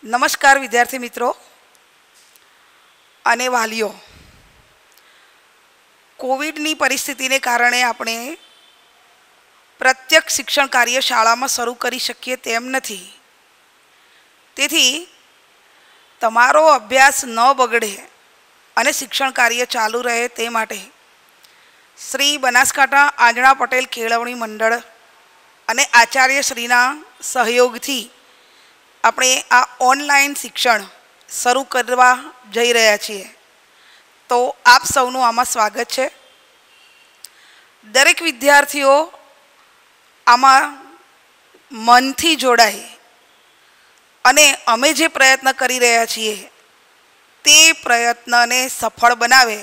નમસ્કાર વિદ્યાર્થી મિત્રો અને વાલીઓ. કોવિડની પરિસ્થિતિને કારણે આપણે પ્રત્યક્ષ શિક્ષણ કાર્ય શાળામાં શરૂ કરી શકીએ તેમ નથી. તેથી તમારો અભ્યાસ ન બગડે અને શિક્ષણ કાર્ય ચાલુ રહે તે માટે શ્રી બનાસકાંઠા આંજણા પટેલ કેળવણી મંડળ અને આચાર્યશ્રીના સહયોગથી આપણે આ ઓનલાઈન શિક્ષણ શરૂ કરવા જઈ રહ્યા છીએ. તો આપ સૌનું આમાં સ્વાગત છે. દરેક વિદ્યાર્થીઓ આમાં મનથી જોડાય અને અમે જે પ્રયત્ન કરી રહ્યા છીએ તે પ્રયત્નને સફળ બનાવે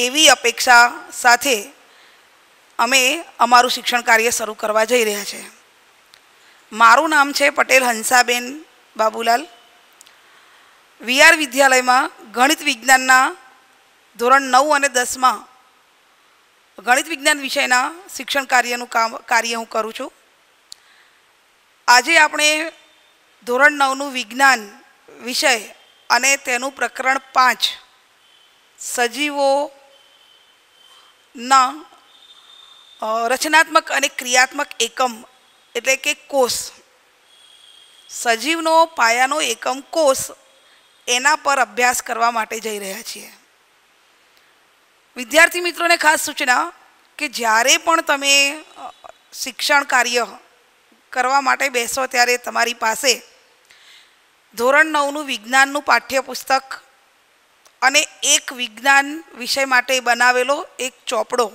એવી અપેક્ષા સાથે અમે અમારું શિક્ષણ કાર્ય શરૂ કરવા જઈ રહ્યા છીએ. મારું નામ છે પટેલ હંસાબેન બાબુલાલ. વીઆર વિદ્યાલયમાં ગણિત વિજ્ઞાનના ધોરણ 9 અને 10માં ગણિત વિજ્ઞાન વિષયના શિક્ષણ કાર્ય હું કરું છું. આજે આપણે ધોરણ 9નું વિજ્ઞાન વિષય અને તેનું પ્રકરણ 5 સજીવોના રચનાત્મક અને ક્રિયાત્મક એકમ એટલે કે કોષ, સજીવનો પાયાનો એકમ કોષ, એના પર અભ્યાસ કરવા માટે જઈ રહ્યા છીએ. વિદ્યાર્થી મિત્રોને ખાસ સૂચના કે જ્યારે પણ તમે શિક્ષણ કાર્ય કરવા માટે બેસો ત્યારે તમારી પાસે ધોરણ 9નું વિજ્ઞાનનું પાઠ્યપુસ્તક અને એક વિજ્ઞાન વિષય માટે બનાવેલો એક ચોપડો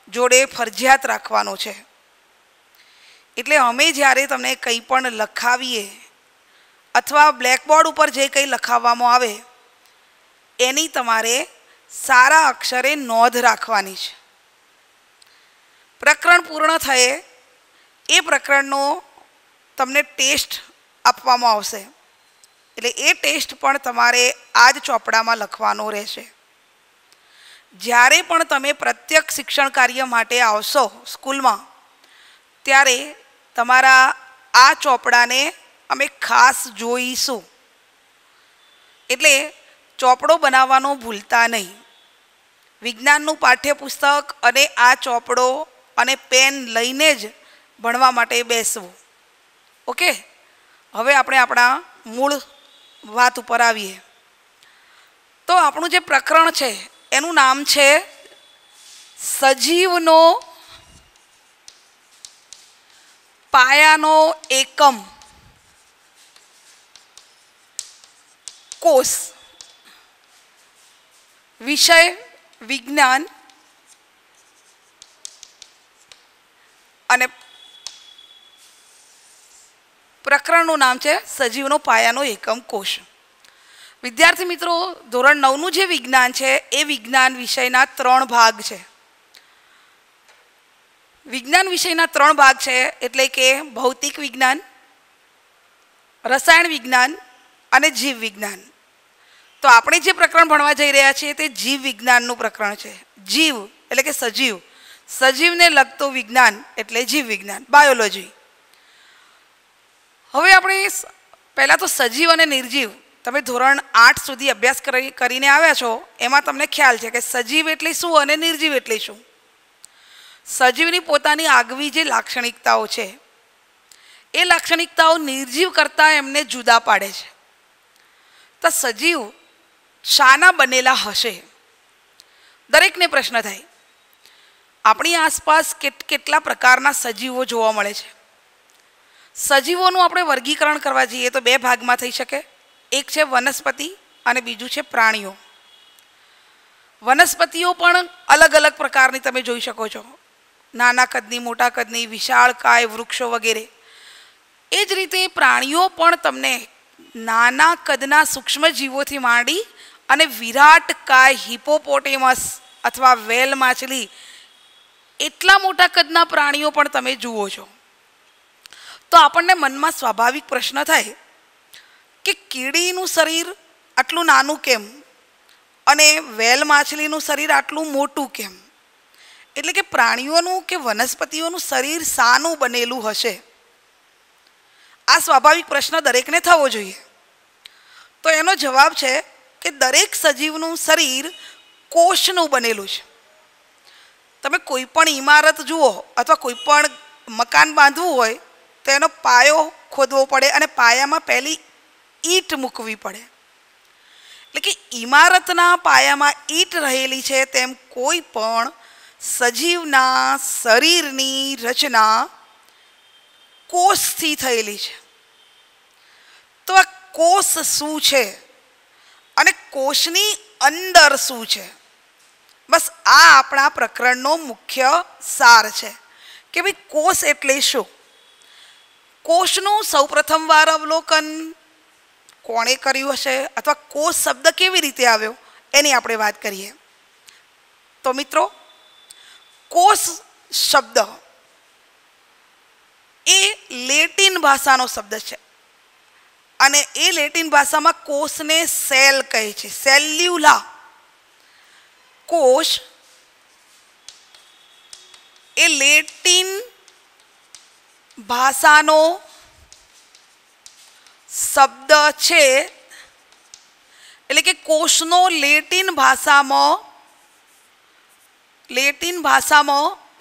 જોડે ફરજિયાત રાખવાનો છે. એટલે અમે જ્યારે તમને કંઈ પણ લખાવીએ અથવા બ્લેકબોર્ડ ઉપર જે કંઈ લખાવવામાં આવે એની તમારે સારા અક્ષરે નોંધ રાખવાની છે. પ્રકરણ પૂર્ણ થયે એ પ્રકરણનો તમને ટેસ્ટ આપવામાં આવશે. એટલે એ ટેસ્ટ પણ તમારે આ જ ચોપડામાં લખવાનો રહેશે. જ્યારે પણ તમે પ્રત્યક્ષ શિક્ષણ કાર્ય માટે આવશો સ્કૂલમાં ત્યારે તમારા આ ચોપડાને અમે ખાસ જોઈશું. એટલે ચોપડો બનાવવાનો ભૂલતા નહીં. વિજ્ઞાનનું પાઠ્યપુસ્તક અને આ ચોપડો અને પેન લઈને જ ભણવા માટે બેસવું. ઓકે, હવે આપણે આપણા મૂળ વાત ઉપર આવીએ. તો આપણું જે પ્રકરણ છે એનું નામ છે સજીવનો પાયાનો એકમ કોષ. વિષય વિજ્ઞાન અને પ્રકરણનું નામ છે સજીવનો પાયાનો એકમ કોષ. વિદ્યાર્થી મિત્રો, ધોરણ 9નું જે વિજ્ઞાન છે એ વિજ્ઞાન વિષયના 3 ભાગ છે. વિજ્ઞાન વિષયના 3 ભાગ છે એટલે કે ભૌતિક વિજ્ઞાન, રસાયણ વિજ્ઞાન અને જીવ વિજ્ઞાન. તો આપણે જે પ્રકરણ ભણવા જઈ રહ્યા છીએ તે જીવ વિજ્ઞાનનું પ્રકરણ છે. જીવ એટલે કે સજીવ, સજીવને લગતું વિજ્ઞાન એટલે જીવ વિજ્ઞાન, બાયોલોજી. હવે આપણે પહેલાં તો સજીવ અને નિર્જીવ, તમે ધોરણ 8 સુધી અભ્યાસ કરીને આવ્યા છો એમાં તમને ખ્યાલ છે કે સજીવ એટલે શું અને નિર્જીવ એટલે શું. સજીવની પોતાની આગવી જે લાક્ષણિકતાઓ છે એ લાક્ષણિકતાઓ નિર્જીવ કરતાં એમને જુદા પાડે છે. તો સજીવ શાના બનેલા હશે? દરેકને પ્રશ્ન થાય. આપણી આસપાસ કેટલા પ્રકારના સજીવો જોવા મળે છે. સજીવોનું આપણે વર્ગીકરણ કરવા જઈએ તો 2 ભાગમાં થઈ શકે. એક છે વનસ્પતિ અને બીજું છે પ્રાણીઓ. વનસ્પતિઓ પણ અલગ અલગ પ્રકારની તમે જોઈ શકો છો. નાના કદની, મોટા કદની, વિશાળકાય વૃક્ષો વગેરે. એ જ રીતે પ્રાણીઓ પણ તમને નાના કદના સૂક્ષ્મ જીવોથી માંડી અને વિરાટ કાય હિપોપોટેમસ અથવા વેલ માછલી એટલા મોટા કદના પ્રાણીઓ પણ તમે જુઓ છો. તો આપણને મનમાં સ્વાભાવિક પ્રશ્ન થાય કે કીડીનું શરીર આટલું નાનું કેમ અને વેલ માછલીનું શરીર આટલું મોટું કેમ? એટલે કે પ્રાણીઓનું કે વનસ્પતિઓનું શરીર શાનું બનેલું હશે? આ સ્વાભાવિક પ્રશ્ન દરેકને થવો જોઈએ. તો એનો જવાબ છે કે દરેક સજીવનું શરીર કોષનું બનેલું છે. તમે કોઈ પણ ઇમારત જુઓ અથવા કોઈ પણ મકાન બાંધવું હોય તો એનો પાયો ખોદવો પડે અને પાયામાં પહેલી ઈંટ મૂકવી પડે. એટલે કે ઇમારતના પાયામાં ઈંટ રહેલી છે તેમ કોઈ પણ સજીવના શરીરની રચના કોષથી થયેલી છે. તો આ કોષ શું છે અને કોષની અંદર શું છે, બસ આ આપણા પ્રકરણનો મુખ્ય સાર છે કે ભાઈ કોષ એટલે શું. કોષનું સૌપ્રથમ વાર અવલોકન કોણે કર્યું હશે અથવા કોષ શબ્દ કેવી રીતે આવ્યો એની આપણે વાત કરીએ. તો મિત્રો, કોષ શબ્દ એ લેટિન ભાષાનો શબ્દ છે અને એ લેટિન ભાષામાં કોષને સેલ કહે છે, સેલ્યુલા. કોષ એ લેટિન ભાષાનો શબ્દ છે. એટલે કે કોષનો લેટિન ભાષામાં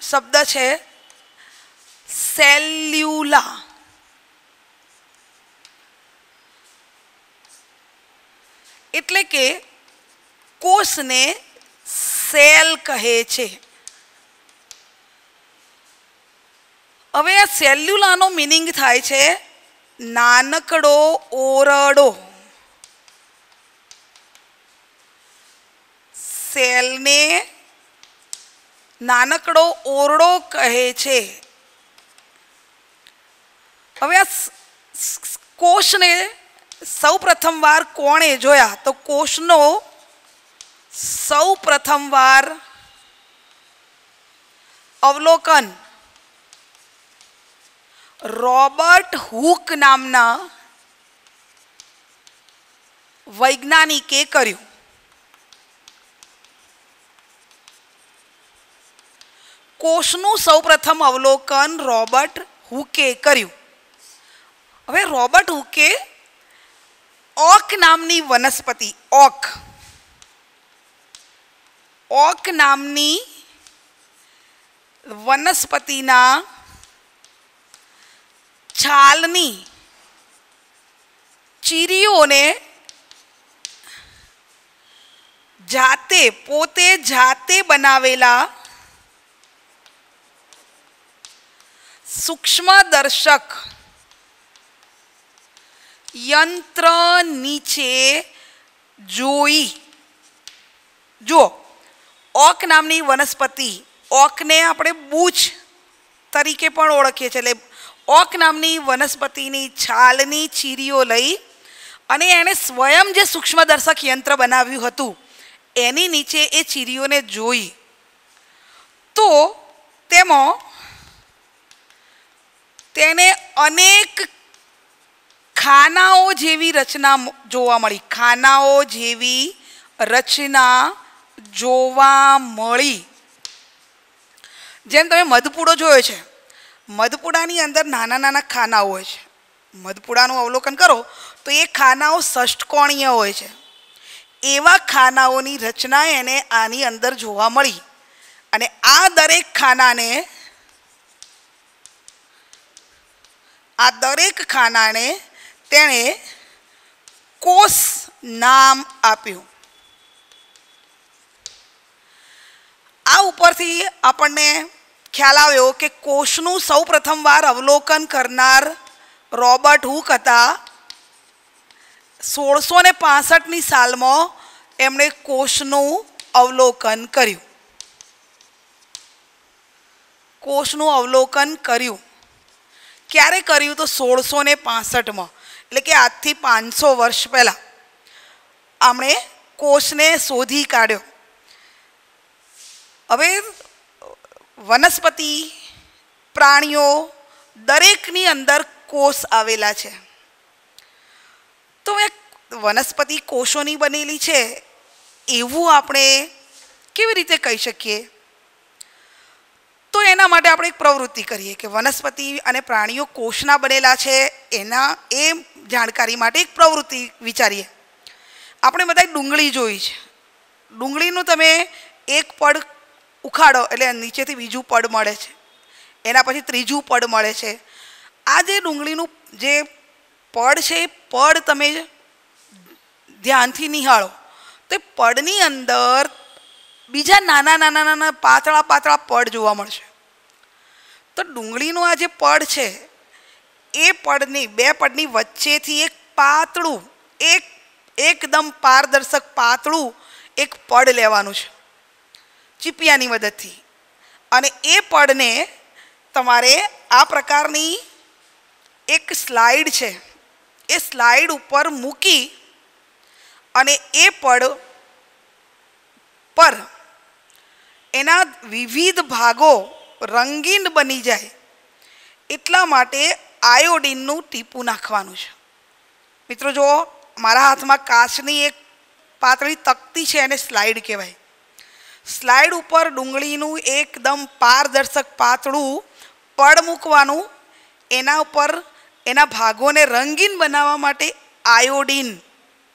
શબ્દ છે સેલ્યુલા. એટલે કે કોષને સેલ કહે છે. હવે આ સેલ્યુલાનો મિનિંગ થાય છે નાનકડો ઓરડો. સેલને નાનકડો ઓરડો કહે છે. હવે આ કોષને સૌ પ્રથમ વાર કોણે જોયા? તો કોષનો સૌ પ્રથમ વાર અવલોકન રોબર્ટ હુક નામના વૈજ્ઞાનિકે કર્યું. કોષનું સૌપ્રથમ અવલોકન રોબર્ટ હુકે કર્યું. હવે રોબર્ટ હુકે ઓક નામની વનસ્પતિ, ઓક નામની વનસ્પતિના છાલની ચીરીઓને પોતે જાતે બનાવેલા સૂક્ષ્મદર્શક યંત્ર નીચે જોઈ. જો ઓક નામની વનસ્પતિ, ઓકને આપણે બૂચ તરીકે પણ ઓળખીએ છીએ. એટલે ઓક નામની વનસ્પતિની છાલની ચીરીઓ લઈ અને એણે સ્વયં જે સૂક્ષ્મદર્શક યંત્ર બનાવ્યું હતું એની નીચે એ ચીરીઓને જોઈ તો તેમાં તેને અનેક ખાનાઓ જેવી રચના જોવા મળી. ખાનાઓ જેવી રચના જોવા મળી. જેમ તમે મધપૂડો જોયો છે, મધપૂડાની અંદર નાના નાના ખાનાઓ હોય છે. મધપૂડાનું અવલોકન કરો તો એ ખાનાઓ ષષ્ઠકોણીય હોય છે. એવા ખાનાઓની રચના એને આની અંદર જોવા મળી અને આ દરેક ખાનાને તેણે કોષ નામ આપ્યું. આ ઉપરથી આપણને ખ્યાલ આવ્યો કે કોષનું સૌ પ્રથમ વાર અવલોકન કરનાર રોબર્ટ હુક હતા. 1665ની સાલમાં એમણે કોષનું અવલોકન કર્યું. ક્યારે કર્યું? તો 1665માં. એટલે કે આજથી 500 વર્ષ પહેલાં આમણે કોષને શોધી કાઢ્યો. હવે વનસ્પતિ, પ્રાણીઓ દરેકની અંદર કોષ આવેલા છે. તો એક વનસ્પતિ કોષોની બનેલી છે એવું આપણે કેવી રીતે કહી શકીએ? તો એના માટે આપણે એક પ્રવૃત્તિ કરીએ કે વનસ્પતિ અને પ્રાણીઓ કોષના બનેલા છે, એના એ જાણકારી માટે એક પ્રવૃત્તિ વિચારીએ. આપણે બધાએ ડુંગળી જોઈ છે. ડુંગળીનું તમે એક પડ ઉખાડો એટલે નીચેથી બીજું પડ મળે છે, એના પછી ત્રીજું પડ મળે છે. આ જે ડુંગળીનું જે પડ છે એ પડ તમે ધ્યાનથી નિહાળો તો એ પડની અંદર બીજા નાના નાના નાના પાતળા પાતળા પડ જોવા મળશે. તો ડુંગળીનું આ જે પડ છે એ પડની બે પડની વચ્ચેથી એક પાતળું એકદમ પારદર્શક પાતળું એક પડ લેવાનું છે ચીપિયાની મદદથી, અને એ પડને તમારે આ પ્રકારની એક સ્લાઇડ છે એ સ્લાઇડ ઉપર મૂકી અને એ પડ પર એના વિવિધ ભાગો રંગીન બની જાય એટલા માટે આયોડિનનું ટીપું નાખવાનું છે. મિત્રો જુઓ, મારા હાથમાં કાચની એક પાતળી તકતી છે, એને સ્લાઇડ કહેવાય. સ્લાઇડ ઉપર ડુંગળીનું એકદમ પારદર્શક પાતળું પડ મૂકવાનું, એના ઉપર એના ભાગોને રંગીન બનાવવા માટે આયોડિન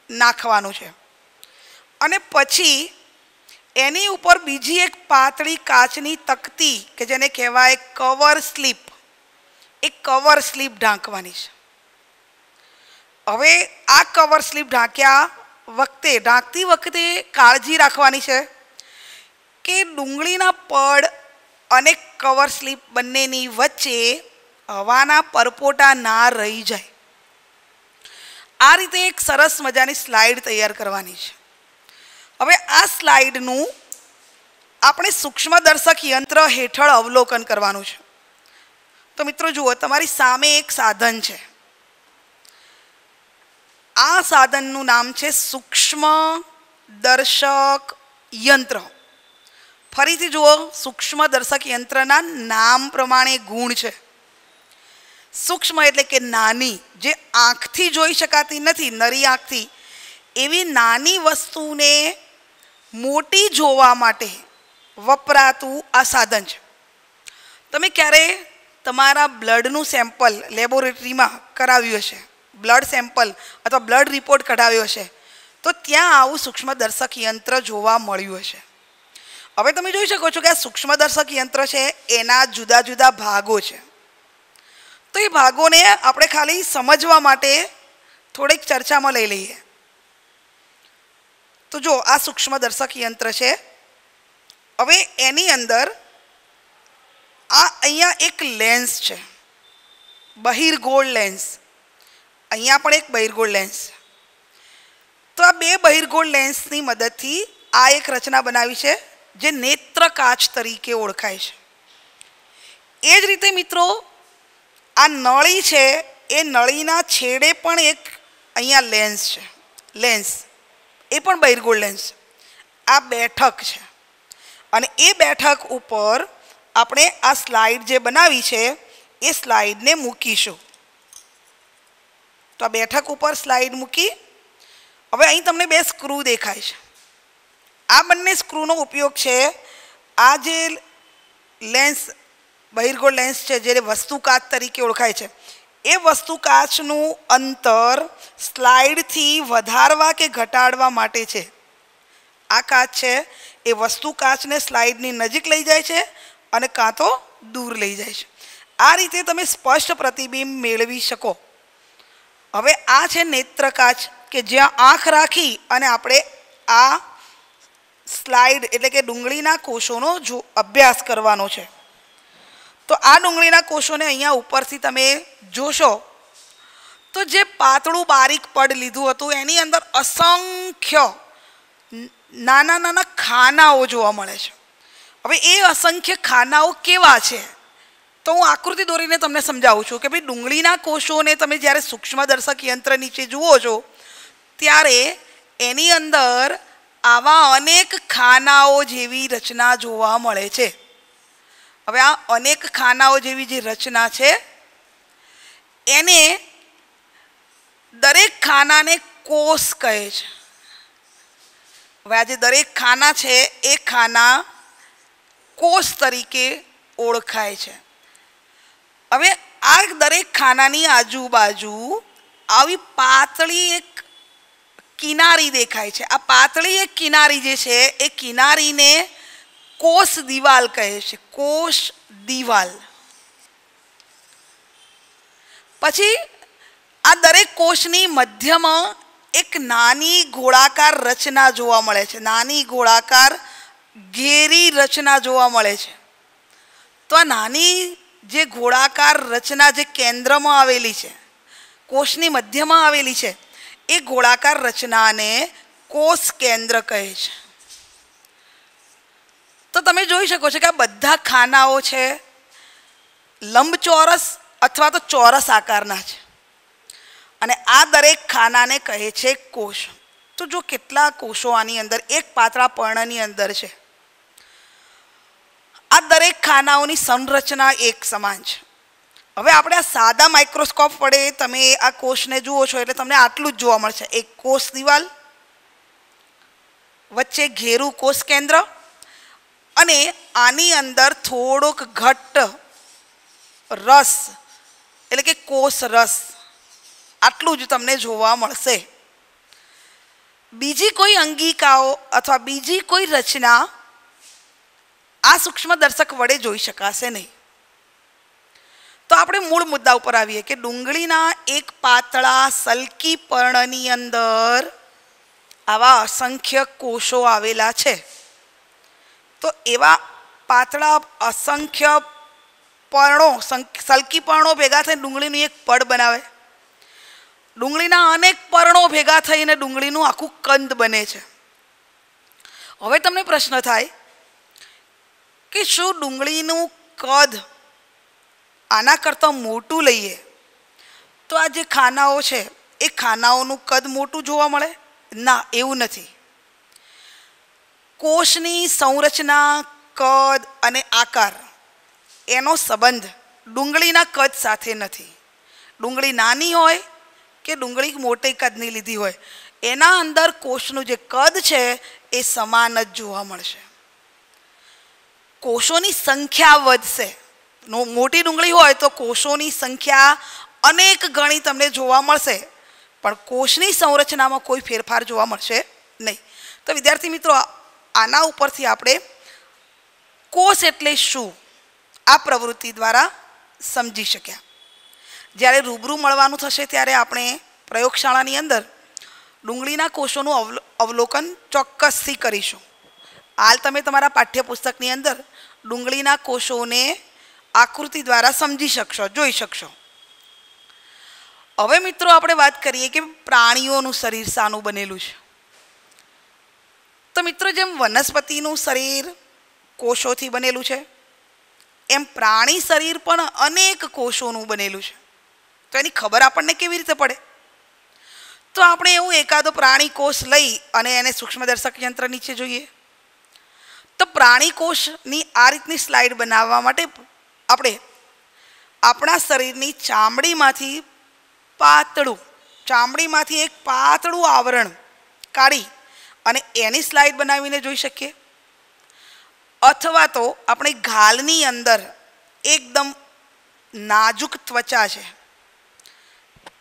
નાખવાનું છે, અને પછી એની ઉપર બીજી એક પાતળી કાચની તકતી કે જેને કહેવાય કવર સ્લીપ, એક કવર સ્લીપ ઢાંકવાની છે. હવે આ કવર સ્લીપ ઢાંકતી વખતે કાળજી રાખવાની છે કે ડુંગળીના પડ અને કવર સ્લીપ બંનેની વચ્ચે હવાના પરપોટા ના રહી જાય. આ રીતે એક સરસ મજાની સ્લાઇડ તૈયાર કરવાની છે. હવે આ સ્લાઇડનું આપણે સૂક્ષ્મદર્શક યંત્ર હેઠળ અવલોકન કરવાનું છે. તો મિત્રો જુઓ, તમારી સામે એક સાધન છે. આ સાધનનું નામ છે સૂક્ષ્મદર્શક યંત્ર. ફરીથી જુઓ, સૂક્ષ્મદર્શક યંત્રના નામ પ્રમાણે ગુણ છે. સૂક્ષ્મ એટલે કે નાની, જે આંખથી જોઈ શકાતી નથી, નરી આંખથી, એવી નાની વસ્તુને મોટી જોવા માટે વપરાતું આ સાધન છે. તમે ક્યારે તમારા બ્લડનું સેમ્પલ લેબોરેટરીમાં કરાવ્યું હશે, બ્લડ સેમ્પલ અથવા બ્લડ રિપોર્ટ કઢાવ્યો હશે, તો ત્યાં આવું સૂક્ષ્મદર્શક યંત્ર જોવા મળ્યું હશે. હવે તમે જોઈ શકો છો કે આ સૂક્ષ્મદર્શક યંત્ર છે એના જુદા જુદા ભાગો છે. તો એ ભાગોને આપણે ખાલી સમજવા માટે થોડીક ચર્ચામાં લઈ લઈએ. તો જો આ સૂક્ષ્મદર્શક યંત્ર છે. હવે એની અંદર અહીંયા એક લેન્સ છે, બહિર્ગોળ લેન્સ. અહીંયા પણ એક બહિર્ગોળ લેન્સ છે. તો આ બે બહિર્ગોળ લેન્સની મદદથી આ એક રચના બનાવી છે જે નેત્ર કાચ તરીકે ઓળખાય છે. એ જ રીતે મિત્રો, આ નળી છે, એ નળીના છેડે પણ એક અહીંયા લેન્સ છે, લેન્સ, એ પણ બહિર્ગોળ લેન્સ. આ બેઠક છે, અને એ બેઠક ઉપર આપણે આ સ્લાઇડ જે બનાવી છે એ સ્લાઇડને મૂકીશું. તો આ બેઠક ઉપર સ્લાઇડ મૂકી, હવે અહીં તમને બે સ્ક્રૂ દેખાય છે. આ બંને સ્ક્રૂનો ઉપયોગ છે આ જે લેન્સ બહિર્ગોળ લેન્સ છે જે વસ્તુ કાચ તરીકે ઓળખાય છે, એ વસ્તુ કાચનું અંતર સ્લાઇડથી વધારવા કે ઘટાડવા માટે છે. આ કાચ છે એ વસ્તુ કાચને સ્લાઇડની નજીક લઈ જાય છે અને કાં તો દૂર લઈ જાય છે. આ રીતે તમે સ્પષ્ટ પ્રતિબિંબ મેળવી શકો. હવે આ છે નેત્ર કાચ કે જ્યાં આંખ રાખી અને આપણે આ સ્લાઇડ એટલે કે ડુંગળીના કોષોનો અભ્યાસ કરવાનો છે. તો આ ડુંગળીના કોષોને અહીંયા ઉપરથી તમે જોશો તો જે પાતળું બારીક પડ લીધું હતું એની અંદર અસંખ્ય નાના નાના ખાનાઓ જોવા મળે છે. હવે એ અસંખ્ય ખાનાઓ કેવા છે તો હું આકૃતિ દોરીને તમને સમજાવું છું કે ભાઈ ડુંગળીના કોષોને તમે જ્યારે સૂક્ષ્મદર્શક યંત્ર નીચે જુઓ છો ત્યારે એની અંદર આવા અનેક ખાનાઓ જેવી રચના જોવા મળે છે. હવે આ અનેક ખાનાઓ જેવી જે રચના છે એને દરેક ખાનાને કોષ કહે છે. હવે આ જે દરેક ખાના છે એ ખાના કોષ તરીકે ઓળખાય છે. હવે આ દરેક ખાનાની આજુબાજુ આવી પાતળી એક કિનારી દેખાય છે. આ પાતળી એક કિનારી જે છે એ કિનારીને કોષ દિવાલ કહે છે. કોષ દિવાલ. પછી આ દરેક કોષની મધ્યમાં એક નાની ગોળાકાર રચના જોવા મળે છે. નાની ગોળાકાર ઘેરી રચના જોવા મળે છે. તો આ નાની જે ગોળાકાર રચના જે કેન્દ્રમાં આવેલી છે, કોષની મધ્યમાં આવેલી છે, એ ગોળાકાર રચનાને કોષ કેન્દ્ર કહે છે. તો તમે જોઈ શકો છો કે આ બધા ખાનાઓ છે લંબચોરસ અથવા તો ચોરસ આકારના છે અને આ દરેક ખાનાને કહે છે કોષ. તો જો કેટલા કોષો આની અંદર એક પાતળા પર્ણની અંદર છે. આ દરેક ખાનાઓની સંરચના એક સમાન છે. હવે આપણે આ સાદા માઇક્રોસ્કોપ વડે તમે આ કોષને જુઓ છો એટલે તમને આટલું જ જોવા મળશે. એક કોષ દિવાલ, વચ્ચે ઘેરું કોષ કેન્દ્ર અને આની અંદર થોડોક ઘટ્ટ રસ એટલે કે કોષ રસ, આટલું જ તમને જોવા મળશે. બીજી કોઈ અંગિકાઓ અથવા બીજી કોઈ રચના આ સૂક્ષ્મદર્શક વડે જોઈ શકાશે નહીં. તો આપણે મૂળ મુદ્દા ઉપર આવીએ કે ડુંગળીના એક પાતળા સલકી પર્ણની અંદર આવા અસંખ્ય કોષો આવેલા છે. તો એવા પાતળા અસંખ્ય પર્ણો, સલકી પર્ણો ભેગા થઈને ડુંગળીનું એક પડ બનાવે. ડુંગળીના અનેક પર્ણો ભેગા થઈને ડુંગળીનું આખું કંદ બને છે. હવે તમને પ્રશ્ન થાય કે શું ડુંગળીનું કદ આના કરતાં મોટું લઈએ તો આ જે ખાનાઓ છે એ ખાનાઓનું કદ મોટું જોવા મળે? ના, એવું નથી. કોષની સંરચના, કદ અને આકાર એનો સંબંધ ડુંગળીના કદ સાથે નથી. ડુંગળી નાની હોય કે ડુંગળી મોટી કદની લીધી હોય, એના અંદર કોષનું જે કદ છે એ સમાન જ જોવા મળશે. કોષોની સંખ્યા વધશે. મોટી ડુંગળી હોય તો કોષોની સંખ્યા અનેક ગણી તમને જોવા મળશે, પણ કોષની સંરચનામાં કોઈ ફેરફાર જોવા મળશે નહીં. તો વિદ્યાર્થી મિત્રો, આના ઉપરથી આપણે કોષ એટલે શું આ પ્રવૃત્તિ દ્વારા સમજી શક્યા. જ્યારે રૂબરૂ મળવાનું થશે ત્યારે આપણે પ્રયોગશાળાની અંદર ડુંગળીના કોષોનું અવલોકન ચોક્કસથી કરીશું. હાલ તમે તમારા પાઠ્યપુસ્તકની અંદર ડુંગળીના કોષોને આકૃતિ દ્વારા સમજી શકશો, જોઈ શકશો. હવે મિત્રો આપણે વાત કરીએ કે પ્રાણીઓનું શરીર શાનું બનેલું છે. તો મિત્રો, જેમ વનસ્પતિનું શરીર કોષોથી બનેલું છે એમ પ્રાણી શરીર પણ અનેક કોષોનું બનેલું છે. તો એની ખબર આપણને કેવી રીતે પડે? તો આપણે એવું એકાદો પ્રાણી કોષ લઈ અને એને સૂક્ષ્મદર્શક યંત્ર નીચે જોઈએ. તો પ્રાણી કોષની આ રીતની સ્લાઇડ બનાવવા માટે આપણે આપણા શરીરની ચામડીમાંથી એક પાતળું આવરણ કાઢી અને એની સ્લાઇડ બનાવીને જોઈ શકીએ. અથવા તો આપણે ગાલની અંદર એકદમ નાજુક ત્વચા છે,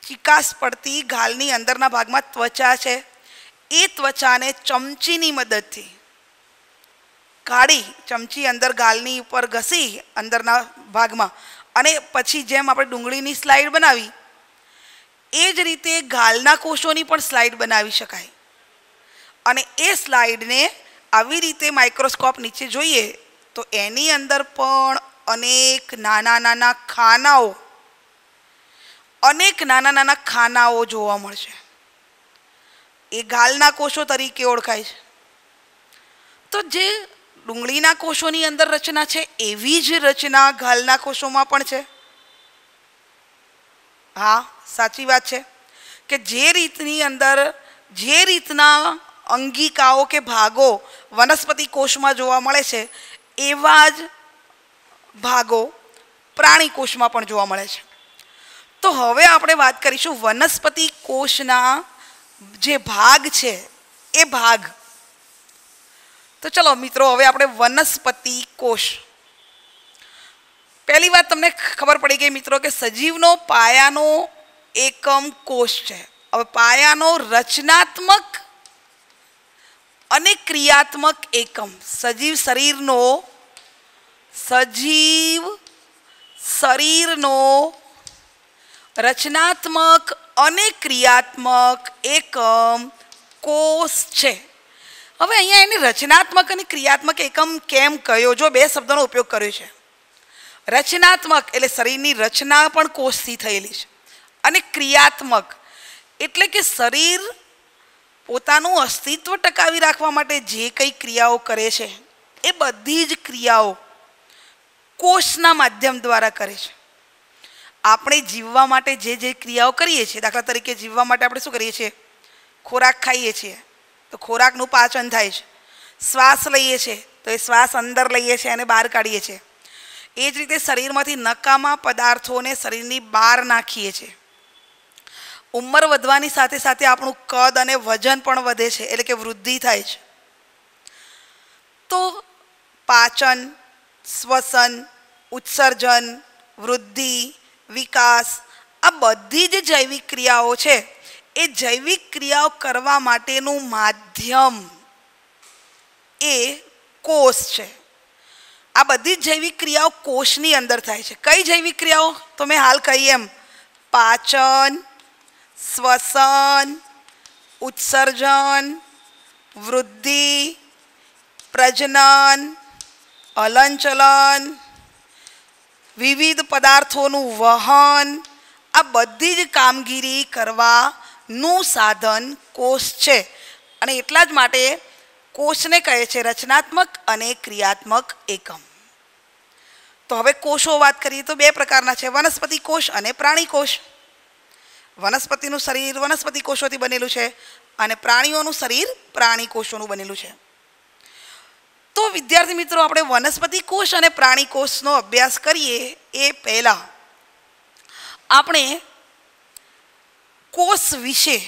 ચિકાસ પડતી ગાલની અંદરના ભાગમાં ત્વચા છે, એ ત્વચાને ચમચીની મદદથી કાઢી ચમચી અંદર ગાલની ઉપર ઘસી અંદરના ભાગમાં અને પછી જેમ આપણે ડુંગળીની સ્લાઇડ બનાવી એ જ રીતે ગાલના કોષોની પણ સ્લાઇડ બનાવી શકાય. અને એ સ્લાઇડને આવી રીતે માઇક્રોસ્કોપ નીચે જોઈએ તો એની અંદર પણ અનેક નાના નાના ખાનાઓ જોવા મળશે. એ ગાલના કોષો તરીકે ઓળખાય છે. તો જે ડુંગળીના કોષોની અંદર રચના છે એવી જ રચના ગાલના કોષોમાં પણ છે. હા, સાચી વાત છે કે જે રીતના અંગિકાઓ કે ભાગો વનસ્પતિ કોષમાં જોવા મળે છે એવા જ ભાગો પ્રાણી કોષમાં પણ જોવા મળે છે. તો હવે આપણે વાત કરીશું વનસ્પતિ કોષના જે ભાગ છે એ ભાગ. તો ચલો મિત્રો, હવે આપણે વનસ્પતિ કોષ. પહેલી વાત તમને ખબર પડી ગઈ મિત્રો કે સજીવનો પાયાનો એકમ કોષ છે. હવે પાયાનો રચનાત્મક અને ક્રિયાત્મક એકમ સજીવ શરીરનો રચનાત્મક અને ક્રિયાત્મક એકમ કોષ છે. હવે અહીંયા એને રચનાત્મક અને ક્રિયાત્મક એકમ કેમ કહ્યો? જો બે શબ્દોનો ઉપયોગ કર્યો છે. રચનાત્મક એટલે શરીરની રચના પણ કોષથી થયેલી છે, અને ક્રિયાત્મક એટલે કે શરીર પોતાનું અસ્તિત્વ ટકાવી રાખવા માટે જે કંઈ ક્રિયાઓ કરે છે એ બધી જ ક્રિયાઓ કોષના માધ્યમ દ્વારા કરે છે. આપણે જીવવા માટે જે ક્રિયાઓ કરીએ છીએ, દાખલા તરીકે જીવવા માટે આપણે શું કરીએ છીએ? ખોરાક ખાઈએ છીએ તો ખોરાકનું પાચન થાય છે. શ્વાસ લઈએ છીએ તો એ શ્વાસ અંદર લઈએ છીએ અને બહાર કાઢીએ છીએ. એ જ રીતે શરીરમાંથી નકામા પદાર્થોને શરીરની બહાર નાખીએ છીએ. ઉંમર વધવાની સાથે સાથે આપણું કદ અને વજન પણ વધે છે, એટલે કે વૃદ્ધિ થાય છે. તો પાચન, શ્વસન, ઉત્સર્જન, વૃદ્ધિ, વિકાસ આ બધી જ જૈવિક ક્રિયાઓ છે. એ જૈવિક ક્રિયાઓ કરવા માટેનું માધ્યમ એ કોષ છે. આ બધી જ જૈવિક ક્રિયાઓ કોષની અંદર થાય છે. કઈ જૈવિક ક્રિયાઓ? તો મેં હાલ કહી એમ પાચન, શ્વસન, ઉત્સર્જન, વૃદ્ધિ, પ્રજનન, હલનચલન, વિવિધ પદાર્થોનું વહન, આ બધી જ કામગીરી કરવાનું સાધન કોષ છે. અને એટલા જ માટે કોષને કહે છે રચનાત્મક અને ક્રિયાત્મક એકમ. તો હવે કોષો વાત કરીએ તો બે પ્રકારના છે, વનસ્પતિ કોષ અને પ્રાણી કોષ. વનસ્પતિનું શરીર વનસ્પતિ કોષોથી બનેલું છે અને પ્રાણીઓનું શરીર પ્રાણી કોષોનું બનેલું છે. તો વિદ્યાર્થી મિત્રો, આપણે વનસ્પતિ કોષ અને પ્રાણી કોષનો અભ્યાસ કરીએ એ પહેલાં આપણે કોષ વિશે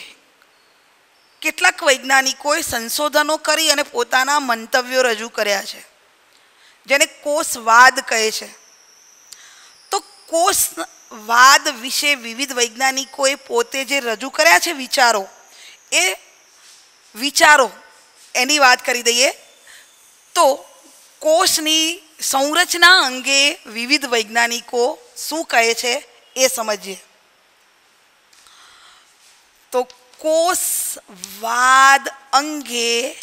કેટલાક વૈજ્ઞાનિકોએ સંશોધનો કરી અને પોતાના મંતવ્યો રજૂ કર્યા છે, જેને કોષવાદ કહે છે. તો કોષવાદ વિશે વિવિધ વૈજ્ઞાનિકોએ પોતે જે રજૂ કર્યા છે વિચારો એની વાત કરી દઈએ. તો કોષની સંરચના અંગે વિવિધ વૈજ્ઞાનિકો શું કહે છે એ સમજીએ. તો કોષવાદ અંગે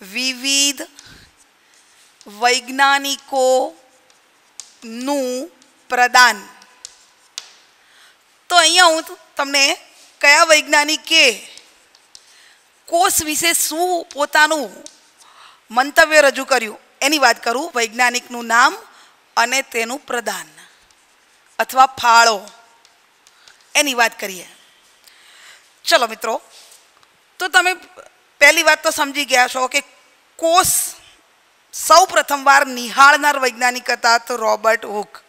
વિવિધ વૈજ્ઞાનિકોનું પ્રદાન. તો અહીંયા હું તમને કયા વૈજ્ઞાનિકે કોષ વિશે શું પોતાનું મંતવ્ય રજૂ કર્યું એની વાત કરું. વૈજ્ઞાનિકનું નામ અને તેનું પ્રદાન અથવા ફાળો એની વાત કરીએ. ચલો મિત્રો, તો તમે પહેલી વાત તો સમજી ગયા છો કે કોષ સૌ પ્રથમવાર નિહાળનાર વૈજ્ઞાનિક હતા તો રોબર્ટ હુક.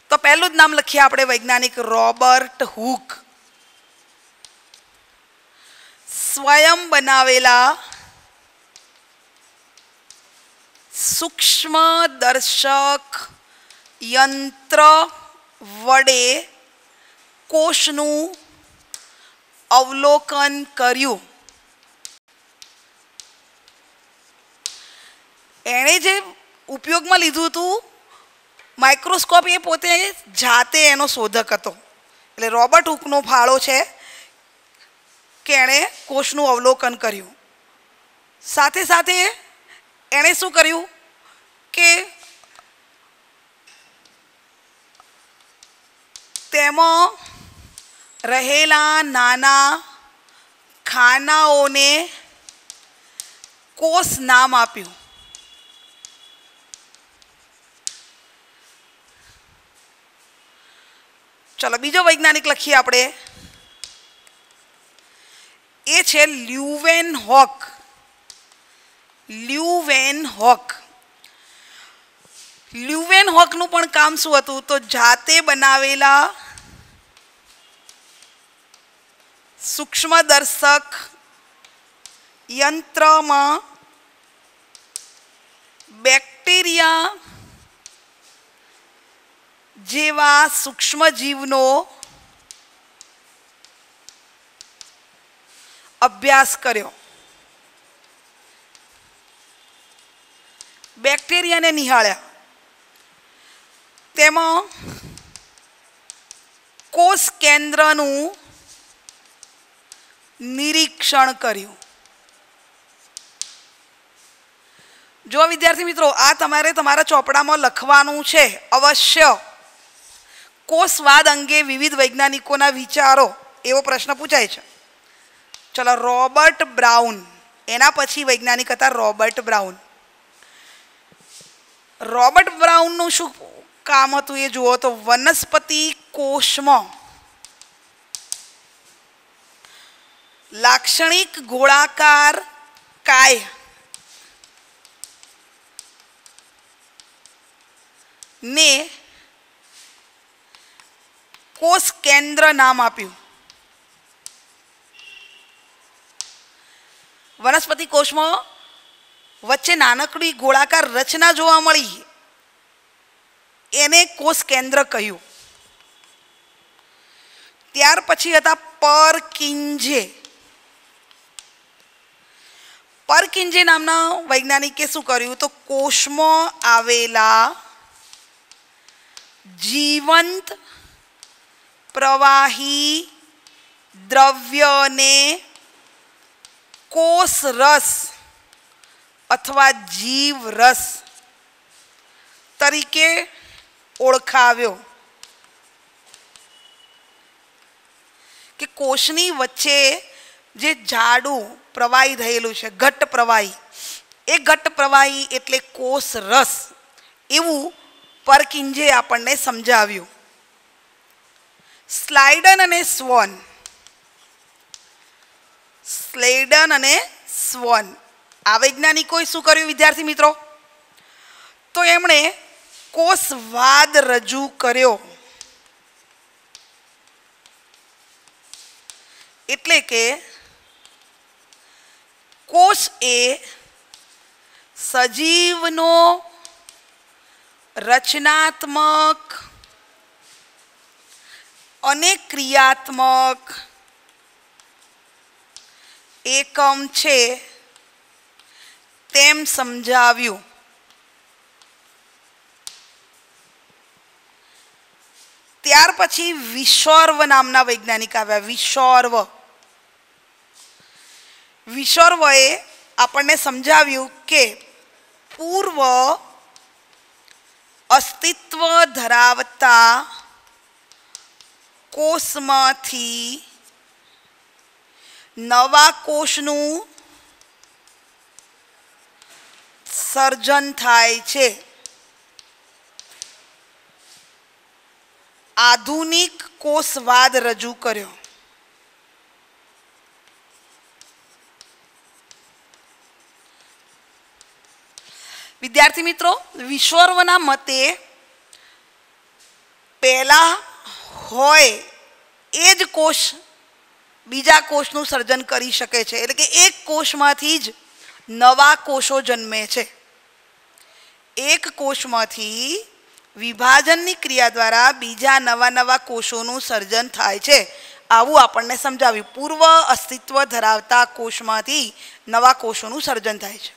તો પહેલું જ નામ લખીએ આપણે, વૈજ્ઞાનિક રોબર્ટ હુક. સ્વયં બનાવેલા સૂક્ષ્મદર્શક યંત્ર વડે કોષનું અવલોકન કર્યું. એણે જે ઉપયોગમાં લીધું હતું માઇક્રોસ્કોપ, એ પોતે જાતે એનો શોધક હતો. એટલે રોબર્ટ હુકનો ફાળો છે કે એણે કોષનું અવલોકન કર્યું. સાથે સાથે એણે શું કર્યું કે તેમાં રહેલા નાના ખાનાઓને કોષ નામ આપ્યું. ચલો બીજો વૈજ્ઞાનિક લખીએ આપણે, એ છે લ્યુવેનહોક. લ્યુવેનહોકનું પણ કામ શું હતું? તો જાતે બનાવેલા સૂક્ષ્મદર્શક યંત્રમાં બેક્ટેરિયા જેવા સૂક્ષ્મ જીવનો અભ્યાસ કર્યો. બેક્ટેરિયાને નિહાળ્યા. તેમાં કોષ કેન્દ્રનું નિરીક્ષણ કર્યું. જો વિદ્યાર્થી મિત્રો, આ તમારે તમારા ચોપડામાં લખવાનું છે અવશ્ય. કોષવાદ અંગે વિવિધ વૈજ્ઞાનિકોના વિચારો એવો પ્રશ્ન પૂછાય છે. ચલો, રોબર્ટ બ્રાઉન, એના પછી વૈજ્ઞાનિક હતા રોબર્ટ બ્રાઉન. રોબર્ટ બ્રાઉનનું શું કામ હતું એ જુઓ તો વનસ્પતિ કોષમાં લાક્ષણિક ગોળાકાર કાય ને કોષ કેન્દ્ર નામ આપ્યું. વનસ્પતિ કોષમાં વચ્ચે નાનકડી ગોળાકાર રચના જોવા મળી, એને કોષ કેન્દ્ર કહ્યું. ત્યાર પછી હતા પરકિંજે. પરકિંજે નામના વૈજ્ઞાનિકે શું કર્યું તો કોષમાં આવેલા જીવંત પ્રવાહી દ્રવ્યને કોષ રસ અથવા જીવ રસ તરીકે ઓળખાવ્યો. કે કોષની વચ્ચે જે જાડું પ્રવાહી રહેલું છે, ઘટ્ટ પ્રવાહી, એ ઘટ્ટ પ્રવાહી એટલે કોષ રસ, એવું પરકિંજે આપણને સમજાવ્યું. સ્લાઇડન અને સ્વોન. સ્લેડન અને સ્વોન આ વૈજ્ઞાનિકોએ શું કર્યું વિદ્યાર્થી મિત્રો? તો એમણે કોષવાદ રજૂ કર્યો. એટલે કે કોષ એ સજીવનો રચનાત્મક અને ક્રિયાત્મક એકમ છે તેમ સમજાવ્યું. ત્યાર પછી વિશોર્વ નામના વૈજ્ઞાનિક આવ્યા. વિશોર્વએ આપણને સમજાવ્યું કે પૂર્વ અસ્તિત્વ ધરાવતા કોષમાંથી નવા કોષનું સર્જન થાય છે. આધુનિક કોષવાદ રજૂ કર્યો. વિદ્યાર્થી મિત્રો, વિશોર્વના મતે પહેલા હોય એ જ કોષ બીજા કોષનું સર્જન કરી શકે છે. એટલે કે એક કોષમાંથી જ નવા કોષો જન્મે છે. એક કોષમાંથી વિભાજનની ક્રિયા દ્વારા બીજા નવા કોષોનું સર્જન થાય છે, આવું આપણને સમજાવ્યું. પૂર્વ અસ્તિત્વ ધરાવતા કોષમાંથી નવા કોષોનું સર્જન થાય છે.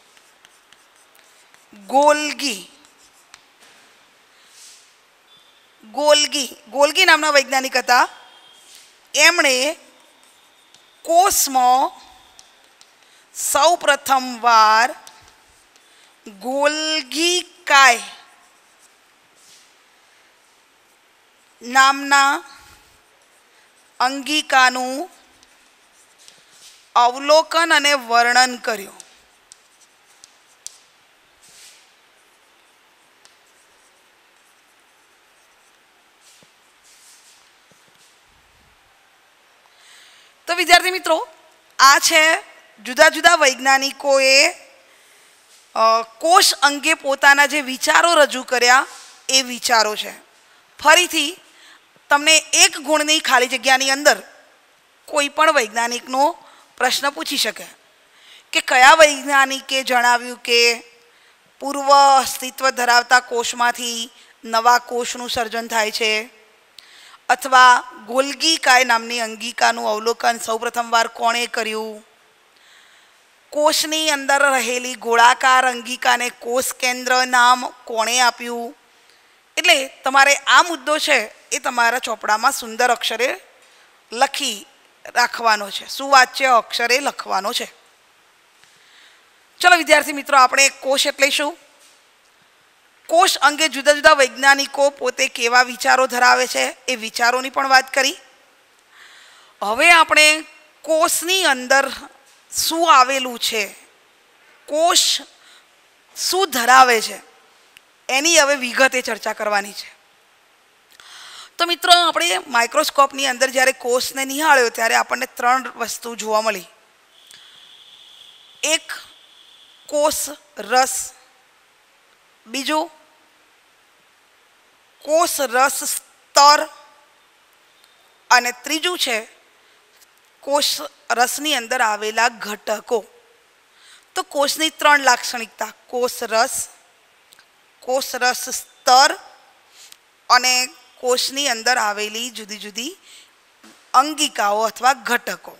ગોલ્ગી નામના વૈજ્ઞાનિક હતા. એમણે કોષમાં સૌ પ્રથમ વાર ગોલ્ગી કાય નામના અંગિકાનું અવલોકન અને વર્ણન કર્યું. તો વિદ્યાર્થી મિત્રો, આ છે જુદા જુદા વૈજ્ઞાનિકોએ કોષ અંગે પોતાના જે વિચારો રજૂ કર્યા એ વિચારો છે. ફરીથી તમને એક ગુણની ખાલી જગ્યાની અંદર કોઈ પણ વૈજ્ઞાનિકનો પ્રશ્ન પૂછી શકે કે કયા વૈજ્ઞાનિકે જણાવ્યું કે પૂર્વ અસ્તિત્વ ધરાવતા કોષમાંથી નવા કોષનું સર્જન થાય છે, અથવા ગોલ્ગી કાય નામની અંગિકાનું અવલોકન સૌપ્રથમવાર કોણે કર્યું, કોષની અંદર રહેલી ગોળાકાર અંગિકાને કોષ કેન્દ્ર નામ કોણે આપ્યું. એટલે તમારે આ મુદ્દો છે એ તમારા ચોપડામાં સુંદર અક્ષરે લખી રાખવાનો છે, સુવાચ્ય અક્ષરે લખવાનો છે. ચલો વિદ્યાર્થી મિત્રો, આપણે કોષ એટલે શું, કોષ અંગે જુદા જુદા વૈજ્ઞાનિકો પોતે કેવા વિચારો ધરાવે છે એ વિચારોની પણ વાત કરી. હવે આપણે કોષની અંદર શું આવેલું છે, કોષ શું ધરાવે છે એની હવે વિગતે ચર્ચા કરવાની છે. તો મિત્રો, આપણે માઇક્રોસ્કોપની અંદર જ્યારે કોષને નિહાળ્યો ત્યારે આપણને 3 વસ્તુ જોવા મળી. એક કોષ રસ, બીજું કોષ રસ સ્તર, અને ત્રીજું છે કોષ રસની અંદર આવેલા ઘટકો. તો કોષની 3 લાક્ષણિકતા, કોષ રસ સ્તર અને કોષની અંદર આવેલી જુદી જુદી અંગિકાઓ અથવા ઘટકો.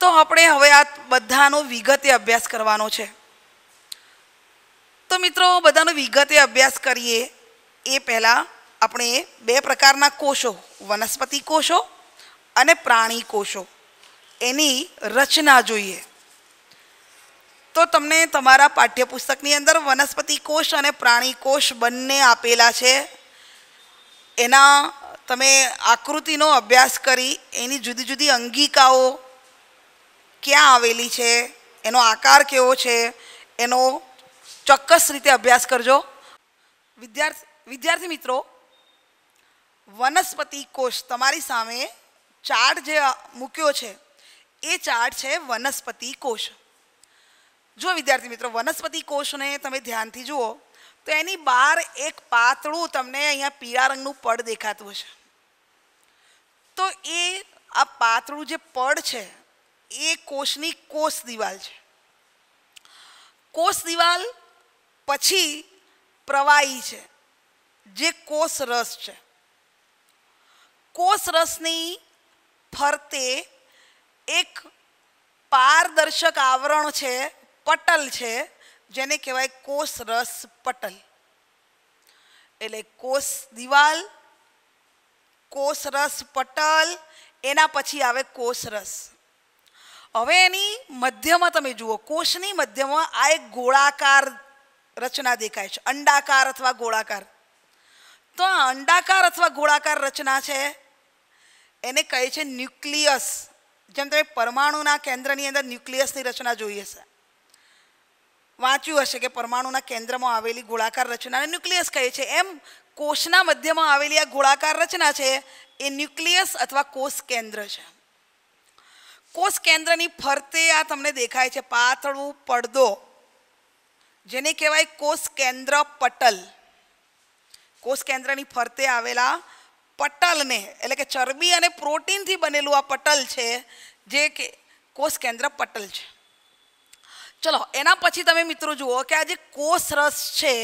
તો આપણે હવે આ બધાનો વિગતે અભ્યાસ કરવાનો છે. તો મિત્રો, બધાનો વિગતે અભ્યાસ કરીએ એ પહેલાં આપણે 2 પ્રકારના કોષો, વનસ્પતિ કોષો અને પ્રાણી કોષો, એની રચના જોઈએ. તો તમને તમારા પાઠ્યપુસ્તકની અંદર વનસ્પતિ કોષ અને પ્રાણી કોષ બંને આપેલા છે. એના તમે આકૃતિનો અભ્યાસ કરી એની જુદી જુદી અંગિકાઓ ક્યાં આવેલી છે, એનો આકાર કેવો છે, એનો ચોક્કસ રીતે અભ્યાસ કરજો. વિદ્યાર્થી મિત્રો, વનસ્પતિ કોષ તમારી સામે ચાર્ટ જે મૂક્યો છે એ ચાર્ટ છે વનસ્પતિ કોષ. જો વિદ્યાર્થી મિત્રો, વનસ્પતિ કોષને તમે ધ્યાનથી જુઓ તો એની બહાર એક પાતળું તમને અહીંયા પીળા રંગનું પડ દેખાતું હશે. તો એ આ પાતળું જે પડ છે એ કોષની કોષ દિવાલ છે. કોષ દિવાલ પછી પ્રવાહી છે જે કોષ રસ છે. કોષ રસની ફરતે એક પારદર્શક આવરણ છે, પટલ છે, જેને કહેવાય કોષ રસ પટલ. એટલે કોષ દિવાલ, કોષ રસ પટલ, એના પછી આવે કોષ રસ. હવે એની મધ્યમાં તમે જુઓ, કોષની મધ્યમાં આ એક ગોળાકાર રચના દેખાય છે, અંડાકાર અથવા ગોળાકાર. તો આ અંડાકાર અથવા ગોળાકાર રચના છે એને કહે છે ન્યુક્લિયસ. જેમ તમે પરમાણુના કેન્દ્રની અંદર ન્યુક્લિયસની રચના જોઈ હશે, વાંચ્યું હશે કે પરમાણુના કેન્દ્રમાં આવેલી ગોળાકાર રચનાને ન્યુક્લિયસ કહે છે, એમ કોષના મધ્યમાં આવેલી આ ગોળાકાર રચના છે એ ન્યુક્લિયસ અથવા કોષ કેન્દ્ર છે. કોષ કેન્દ્રની ફરતે આ તમને દેખાય છે પાતળું પડદો, જેને કહેવાય કોષ કેન્દ્ર પટલ. કોષ કેન્દ્રની ફરતે આવેલા પટલને, એટલે કે ચરબી અને પ્રોટીનથી બનેલું આ પટલ છે જે કે કોષ કેન્દ્ર પટલ છે. ચલો, એના પછી તમે મિત્રો જુઓ કે આ જે કોષ રસ છે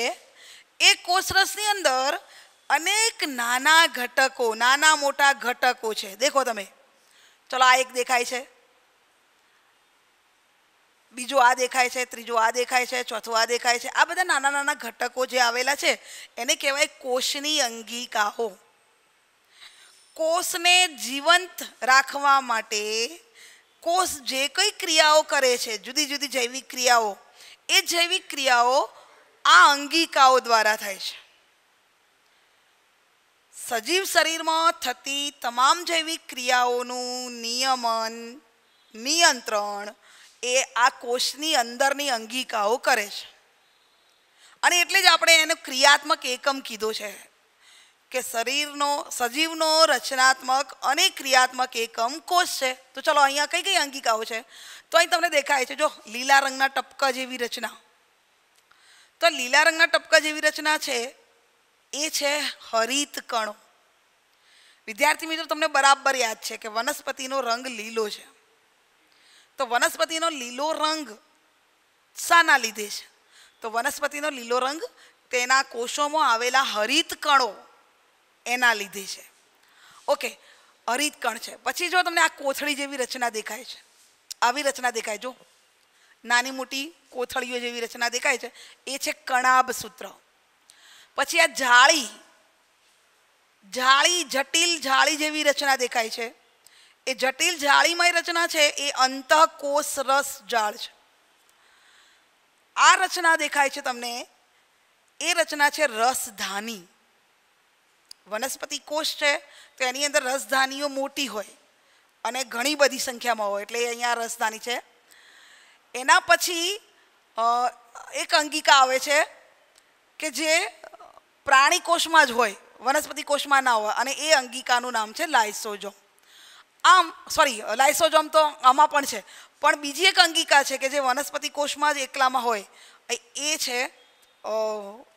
એ કોષ રસની અંદર અનેક નાના ઘટકો, નાના મોટા ઘટકો છે. દેખો તમે, ચલો આ એક દેખાય છે, બીજો આ દેખાય છે, ત્રીજો આ દેખાય છે, ચોથો આ દેખાય છે. આ બધા નાના નાના ઘટકો જે આવેલા છે એને કહેવાય કોષની અંગિકાઓ. કોષને જીવંત રાખવા માટે કોષ જે કઈ ક્રિયાઓ કરે છે, જુદી જુદી જૈવિક ક્રિયાઓ, એ જૈવિક ક્રિયાઓ આ અંગિકાઓ દ્વારા થાય છે. સજીવ શરીરમાં થતી તમામ જૈવિક ક્રિયાઓનું નિયમન, નિયંત્રણ એ આ કોષની અંદરની અંગિકાઓ કરે છે. અને એટલે જ આપણે એનો ક્રિયાત્મક એકમ કીધો છે કે શરીરનો, સજીવનો રચનાત્મક અને ક્રિયાત્મક એકમ કોષ છે. તો ચલો, અહીંયા કઈ કઈ અંગિકાઓ છે તો અહીં તમને દેખાય છે, જો લીલા રંગના ટપકા જેવી રચના. તો લીલા રંગના ટપકા જેવી રચના છે એ છે હરિત કણો. વિદ્યાર્થી મિત્રો, તમને બરાબર યાદ છે કે વનસ્પતિનો રંગ લીલો છે. તો વનસ્પતિનો લીલો રંગ શાના લીધે છે? તો વનસ્પતિનો લીલો રંગ તેના કોષોમાં આવેલા હરિતકણો એના લીધે છે. ઓકે, હરિતકણ છે. પછી જો તમને આ કોથળી જેવી રચના દેખાય છે, આવી રચના દેખાય, જો નાની મોટી કોથળીઓ જેવી રચના દેખાય છે, એ છે કણાભ સૂત્ર. પછી આ જાળી જટિલ જાળી જેવી રચના દેખાય છે, એ જટિલ જાળીમય રચના છે એ અંતઃકોષ રસ જાળ છે. આ રચના દેખાય છે તમને, એ રચના છે રસધાની. વનસ્પતિ કોષ છે તો એની અંદર રસધાનીઓ મોટી હોય અને ઘણી બધી સંખ્યામાં હોય, એટલે અહીંયા રસધાની છે. એના પછી એક અંગિકા આવે છે કે જે પ્રાણી કોષમાં જ હોય, વનસ્પતિ કોષમાં ના હોય, અને એ અંગિકાનું નામ છે લાઇસોઝોમ. લાઇસોઝોમ તો આમાં પણ છે, પણ બીજી એક અંગિકા છે કે જે વનસ્પતિ કોષમાં જ એકલામાં હોય, એ છે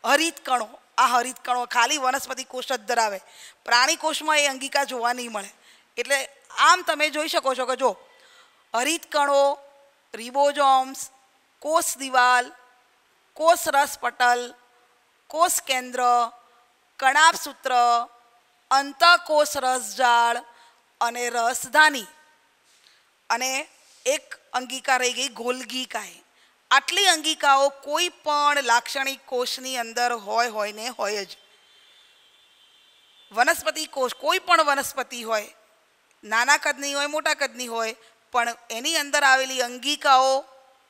હરિતકણો. આ હરિતકણો ખાલી વનસ્પતિ કોષ જ ધરાવે, પ્રાણી કોષમાં એ અંગિકા જોવા નહીં મળે. એટલે આમ તમે જોઈ શકો છો કે જો હરિતકણો, રિબોઝોમ્સ, કોષ દિવાલ, કોષ રસ પટલ, કોષ કેન્દ્ર, કણાભ સૂત્ર, અંતઃકોષ રસજાળ અને રસધાની, અને એક અંગિકા રહી ગઈ ગોલ્ગીકાય. આટલી અંગિકાઓ કોઈ પણ લાક્ષણિક કોષની અંદર હોય ને હોય જ. વનસ્પતિ કોષ કોઈ પણ વનસ્પતિ હોય, નાના કદની હોય મોટા કદની હોય, પણ એની અંદર આવેલી અંગિકાઓ,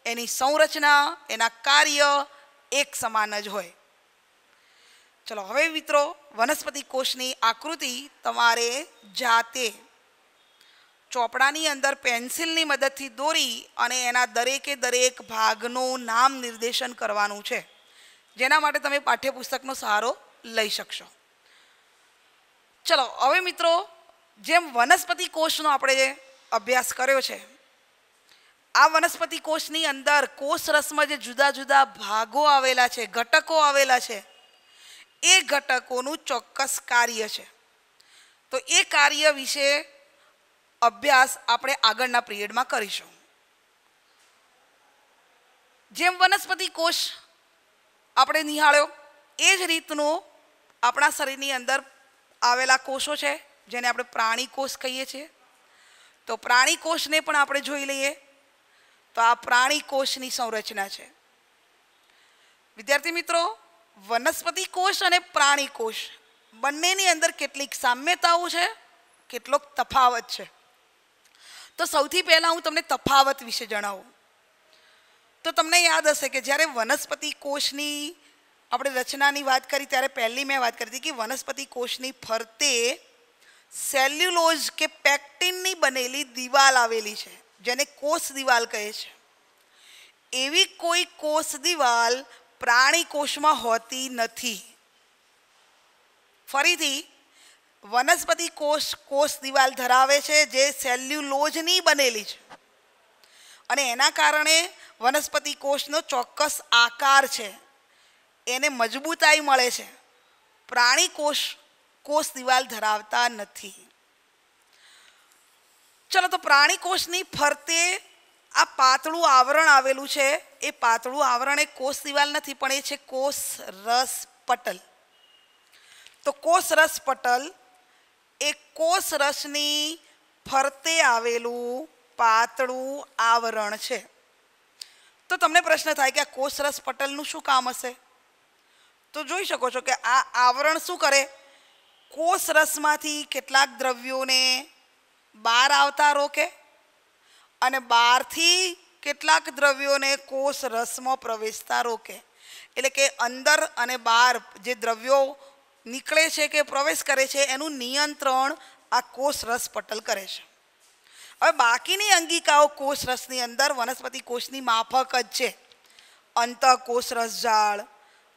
એની સંરચના, એના કાર્ય એક સમાન જ હોય. ચલો હવે મિત્રો, વનસ્પતિ કોષની આકૃતિ તમારે જાતે ચોપડાની અંદર પેન્સિલની મદદથી દોરી અને એના દરેકે દરેક ભાગનું નામ નિર્દેશન કરવાનું છે, જેના માટે તમે પાઠ્યપુસ્તકનો સહારો લઈ શકશો. ચલો હવે મિત્રો, જેમ વનસ્પતિ કોષનો આપણે અભ્યાસ કર્યો છે, આ વનસ્પતિ કોષની અંદર કોષ રસમાં જે જુદા જુદા ભાગો આવેલા છે, ઘટકો આવેલા છે, એ ઘટકોનું ચોક્કસ કાર્ય છે. તો એ કાર્ય વિશે અભ્યાસ આપણે આગળના પિરિયડમાં કરીશું. જેમ વનસ્પતિ કોષ આપણે નિહાળ્યો, એ જ રીતનું આપણા શરીરની અંદર આવેલા કોષો છે, જેને આપણે પ્રાણી કોષ કહીએ છીએ. તો પ્રાણી કોષને પણ આપણે જોઈ લઈએ. તો આ પ્રાણી કોષની સંરચના છે. વિદ્યાર્થી મિત્રો, વનસ્પતિ કોષ અને પ્રાણી કોષ બંનેની અંદર કેટલીક સામ્યતાઓ છે, કેટલોક તફાવત છે. તો સૌથી પહેલાં હું તમને તફાવત વિશે જણાવું. તો તમને યાદ હશે કે જ્યારે વનસ્પતિ કોષની આપણે રચનાની વાત કરી, ત્યારે પહેલી મેં વાત કરી હતી કે વનસ્પતિ કોષની ફરતે સેલ્યુલોઝ કે પેક્ટિનની બનેલી દિવાલ આવેલી છે, જેને કોષ દિવાલ કહે છે. એવી કોઈ કોષ દિવાલ પ્રાણી કોષમાં હોતી નથી. ફરીથી, વનસ્પતિ કોષ દિવાલ ધરાવે છે જે સેલ્યુલોઝની બનેલી છે, અને એના કારણે વનસ્પતિ કોષનો ચોક્કસ આકાર છે, એને મજબૂતાઈ મળે છે. પ્રાણી કોષ દિવાલ ધરાવતા નથી. ચલો, તો પ્રાણી કોષની ફરતે આ પાતળું આવરણ આવેલું છે. એ પાતળું આવરણ એ કોષ દિવાલ નથી, પણ એ છે કોષ રસ પટલ. તો કોષ રસ પટલ એ કોષ રસની ફરતે આવેલું પાતળું આવરણ છે. તો તમને પ્રશ્ન થાય કે આ કોષ રસ પટલનું શું કામ હશે? તો જોઈ શકો છો કે આ આવરણ શું કરે, કોષ રસમાંથી કેટલાક દ્રવ્યોને બહાર આવતા રોકે અને બહારથી કેટલાક દ્રવ્યોને કોષ રસમાં પ્રવેશતા રોકે. એટલે કે અંદર અને બહાર જે દ્રવ્યો નીકળે છે કે પ્રવેશ કરે છે, એનું નિયંત્રણ આ કોષ રસ પટલ કરે છે. હવે બાકીની અંગિકાઓ કોષ રસની અંદર વનસ્પતિ કોષની માફક જ છે. અંતઃકોષ રસજાળ,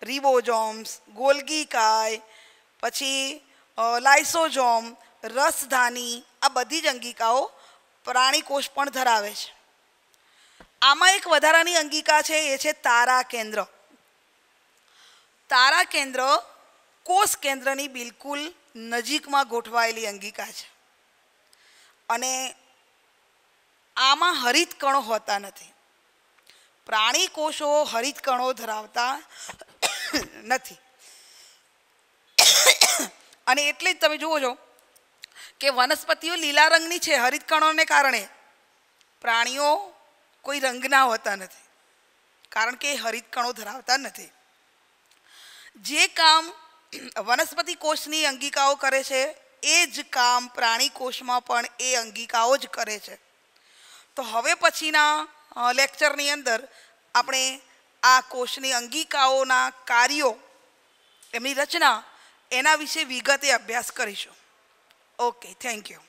રિબોઝોમ્સ, ગોલ્ગીકાય, પછી લાઇસોઝોમ, રસધાની, આ બધી જ અંગિકાઓ પ્રાણી કોષ પણ ધરાવે છે. આમાં એક વધારાની અંગિકા છે, એ છે તારા કેન્દ્ર. તારા કેન્દ્ર કોષ કેન્દ્રની બિલકુલ નજીકમાં ગોઠવાયેલી અંગિકા છે, અને આમાં હરિતકણો હોતા નથી. પ્રાણી કોષો હરિતકણો ધરાવતા નથી. અને એટલે જ તમે જુઓ છો કે વનસ્પતિઓ લીલા રંગની છે હરિતકણોને કારણે. પ્રાણીઓ કોઈ રંગના હોતા નથી કારણ કે એ હરિતકણો ધરાવતા નથી. જે કામ વનસ્પતિ કોષની અંગિકાઓ કરે છે એ જ કામ પ્રાણી કોષમાં પણ એ અંગિકાઓ જ કરે છે. તો હવે પછીના લેક્ચરની અંદર આપણે આ કોષની અંગિકાઓના કાર્યો, એમની રચના, એના વિશે વિગતે અભ્યાસ કરીશું. Okay, thank you.